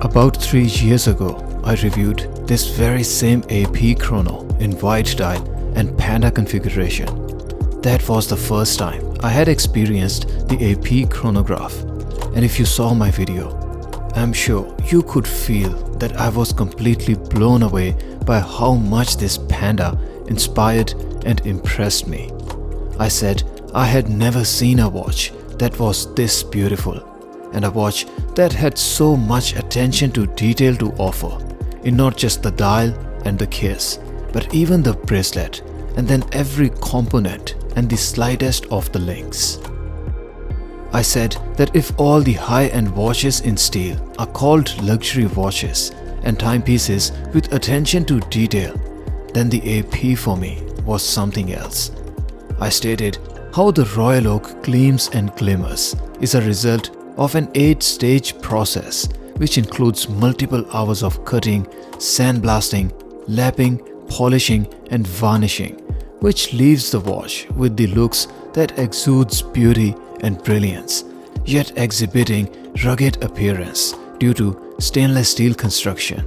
About 3 years ago, I reviewed this very same AP chrono in white dial and Panda configuration. That was the first time I had experienced the AP chronograph, and if you saw my video, I'm sure you could feel that I was completely blown away by how much this Panda inspired and impressed me. I said I had never seen a watch that was this beautiful, and a watch that had so much attention to detail to offer, in not just the dial and the case, but even the bracelet, and then every component and the slightest of the links. I said that if all the high-end watches in steel are called luxury watches and timepieces with attention to detail, then the AP for me was something else. I stated how the Royal Oak gleams and glimmers is a result of an 8-stage process which includes multiple hours of cutting, sandblasting, lapping, polishing and varnishing, which leaves the watch with the looks that exudes beauty and brilliance, yet exhibiting rugged appearance due to stainless steel construction.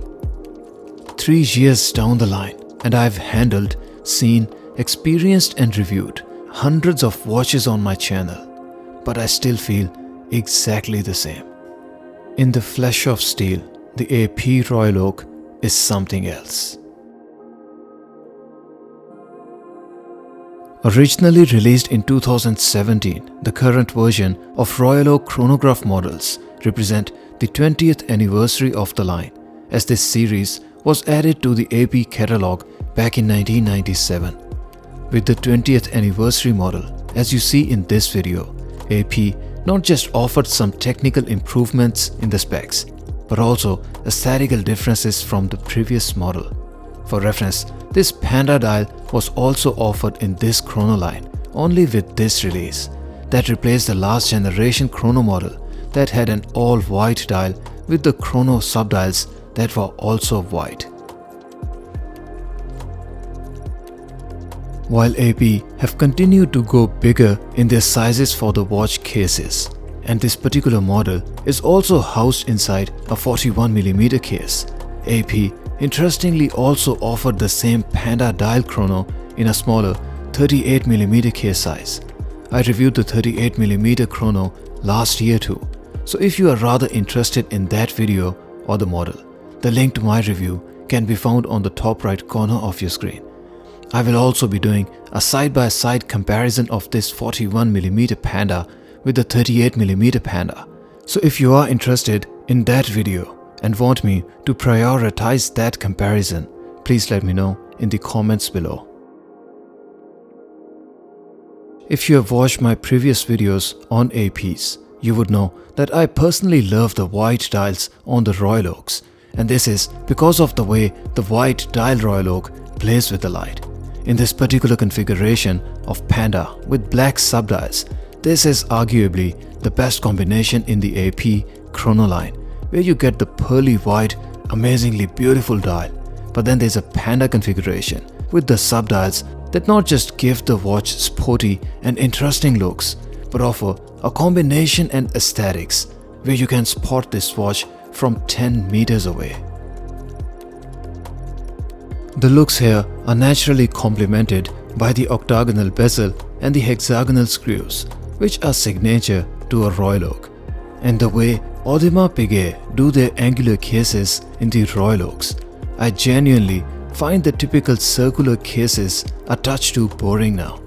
3 years down the line, and I've handled, seen, experienced and reviewed hundreds of watches on my channel, but I still feel exactly the same. In the flesh of steel, the AP Royal Oak is something else. Originally released in 2017, the current version of Royal Oak chronograph models represent the 20th anniversary of the line, as this series was added to the AP catalogue back in 1997. With the 20th anniversary model, as you see in this video, AP not just offered some technical improvements in the specs, but also aesthetical differences from the previous model. For reference, this Panda dial was also offered in this chrono line only with this release, that replaced the last generation chrono model that had an all-white dial with the chrono subdials that were also white. While AP have continued to go bigger in their sizes for the watch cases, and this particular model is also housed inside a 41mm case, AP interestingly also offered the same Panda dial chrono in a smaller 38mm case size. I reviewed the 38mm chrono last year too, so if you are rather interested in that video or the model, the link to my review can be found on the top right corner of your screen. I will also be doing a side-by-side comparison of this 41mm Panda with the 38mm Panda. So if you are interested in that video and want me to prioritize that comparison, please let me know in the comments below. If you have watched my previous videos on APs, you would know that I personally love the white dials on the Royal Oaks, and this is because of the way the white dial Royal Oak plays with the light. In this particular configuration of Panda with black subdials, this is arguably the best combination in the AP chrono line, where you get the pearly white, amazingly beautiful dial, but then there's a Panda configuration with the subdials that not just give the watch sporty and interesting looks, but offer a combination and aesthetics where you can spot this watch from 10 meters away. The looks here are naturally complemented by the octagonal bezel and the hexagonal screws, which are signature to a Royal Oak, and the way Audemars Piguet do their angular cases in the Royal Oaks. I genuinely find the typical circular cases a touch too boring now.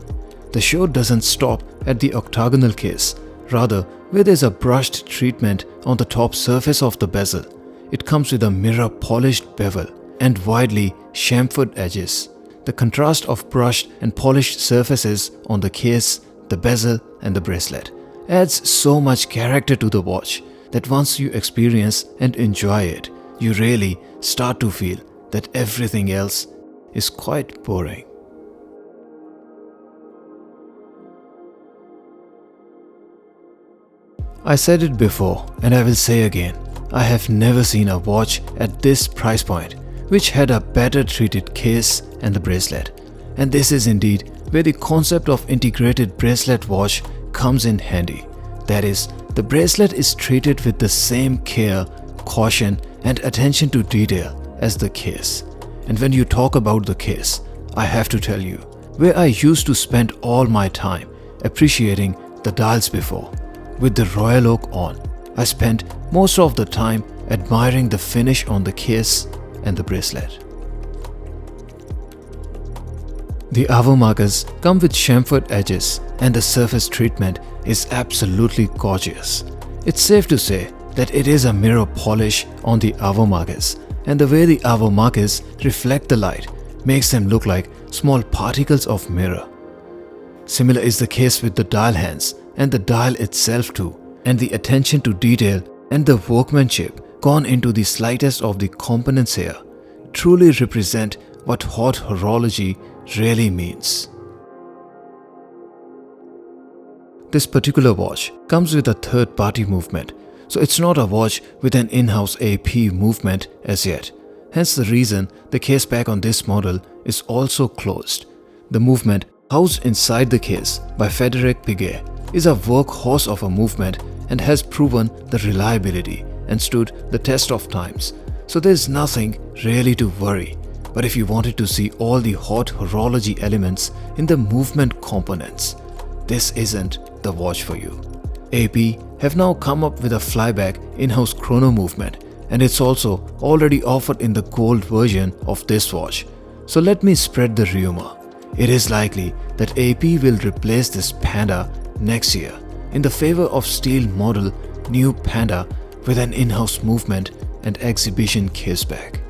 The show doesn't stop at the octagonal case, rather where there's a brushed treatment on the top surface of the bezel. It comes with a mirror polished bevel and widely chamfered edges. The contrast of brushed and polished surfaces on the case, the bezel and the bracelet adds so much character to the watch that once you experience and enjoy it, you really start to feel that everything else is quite boring. I said it before and I will say again, I have never seen a watch at this price point which had a better treated case and the bracelet. And this is indeed where the concept of integrated bracelet watch comes in handy. That is, the bracelet is treated with the same care, caution and attention to detail as the case. And when you talk about the case, I have to tell you, where I used to spend all my time appreciating the dials before, with the Royal Oak on, I spent most of the time admiring the finish on the case and the bracelet. The avo markers come with chamfered edges and the surface treatment is absolutely gorgeous. It's safe to say that it is a mirror polish on the avo markers, and the way the avo markers reflect the light makes them look like small particles of mirror. Similar is the case with the dial hands and the dial itself too, and the attention to detail and the workmanship gone into the slightest of the components here truly represent what haute horology really means. This particular watch comes with a third-party movement, so it's not a watch with an in-house AP movement as yet. Hence the reason the case back on this model is also closed. The movement housed inside the case by Frédéric Piguet is a workhorse of a movement and has proven the reliability and stood the test of times. So there's nothing really to worry. But if you wanted to see all the haute horology elements in the movement components, this isn't the watch for you. AP have now come up with a flyback in-house chrono movement, and it's also already offered in the gold version of this watch. So let me spread the rumor. It is likely that AP will replace this Panda next year in the favor of steel model new Panda with an in-house movement and exhibition caseback.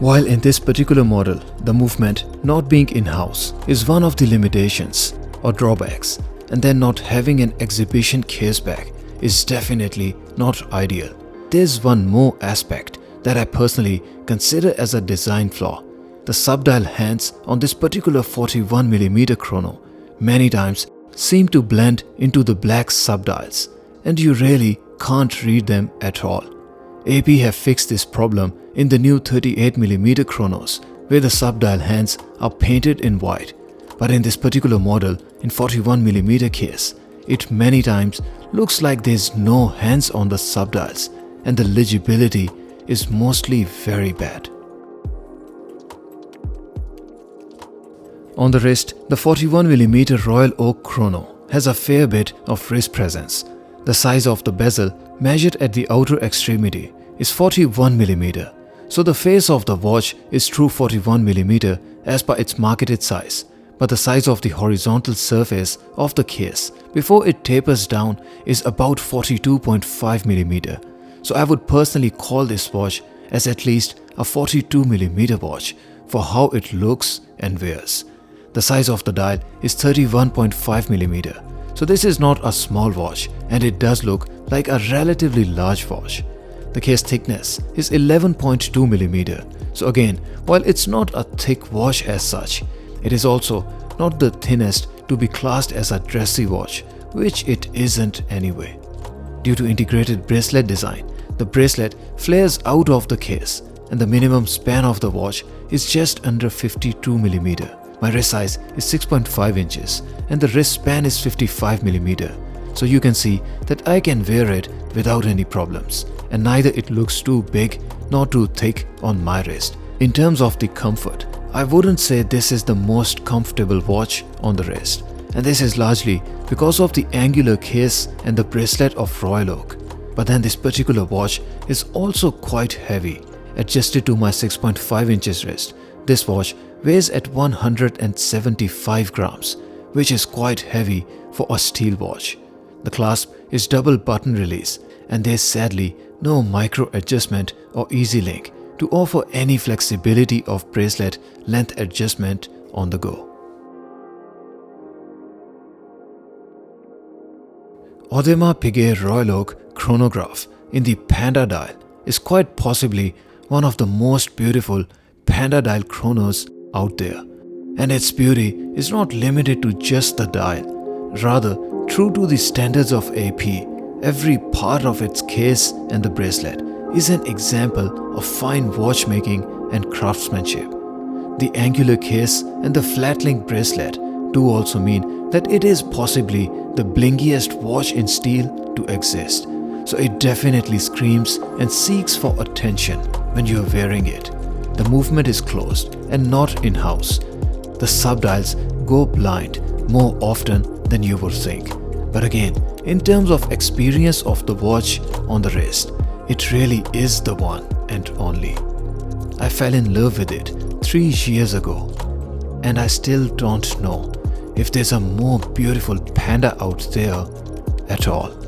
While in this particular model, the movement not being in-house is one of the limitations or drawbacks, and then not having an exhibition caseback is definitely not ideal. There's one more aspect that I personally consider as a design flaw. The subdial hands on this particular 41mm chrono many times seem to blend into the black subdials, and you really can't read them at all. AP have fixed this problem in the new 38mm chronos, where the subdial hands are painted in white. But in this particular model in 41mm case, it many times looks like there's no hands on the subdials, and the legibility is mostly very bad. On the wrist, the 41mm Royal Oak Chrono has a fair bit of wrist presence. The size of the bezel measured at the outer extremity is 41mm, so the face of the watch is true 41mm as per its marketed size, but the size of the horizontal surface of the case before it tapers down is about 42.5mm, so I would personally call this watch as at least a 42mm watch for how it looks and wears. The size of the dial is 31.5mm, so this is not a small watch, and it does look like a relatively large watch. The case thickness is 11.2mm, so again, while it's not a thick watch as such, it is also not the thinnest to be classed as a dressy watch, which it isn't anyway. Due to integrated bracelet design, the bracelet flares out of the case, and the minimum span of the watch is just under 52mm. My wrist size is 6.5 inches and the wrist span is 55mm, so you can see that I can wear it without any problems, and neither it looks too big nor too thick on my wrist. In terms of the comfort, I wouldn't say this is the most comfortable watch on the wrist, and this is largely because of the angular case and the bracelet of Royal Oak. But then this particular watch is also quite heavy. Adjusted to my 6.5 inches wrist, this watch weighs at 175 grams, which is quite heavy for a steel watch. The clasp is double button release, and there's sadly no micro adjustment or easy link to offer any flexibility of bracelet length adjustment on the go. Audemars Piguet Royal Oak chronograph in the Panda dial is quite possibly one of the most beautiful Panda dial chronos out there, and its beauty is not limited to just the dial. Rather, true to the standards of AP, every part of its case and the bracelet is an example of fine watchmaking and craftsmanship. The angular case and the flat-link bracelet do also mean that it is possibly the blingiest watch in steel to exist. so it definitely screams and seeks for attention when you are wearing it. The movement is closed and not in-house. The subdials go blind more often than you would think. But again, in terms of experience of the watch on the wrist, it really is the one and only. I fell in love with it 3 years ago, and I still don't know if there's a more beautiful panda out there at all.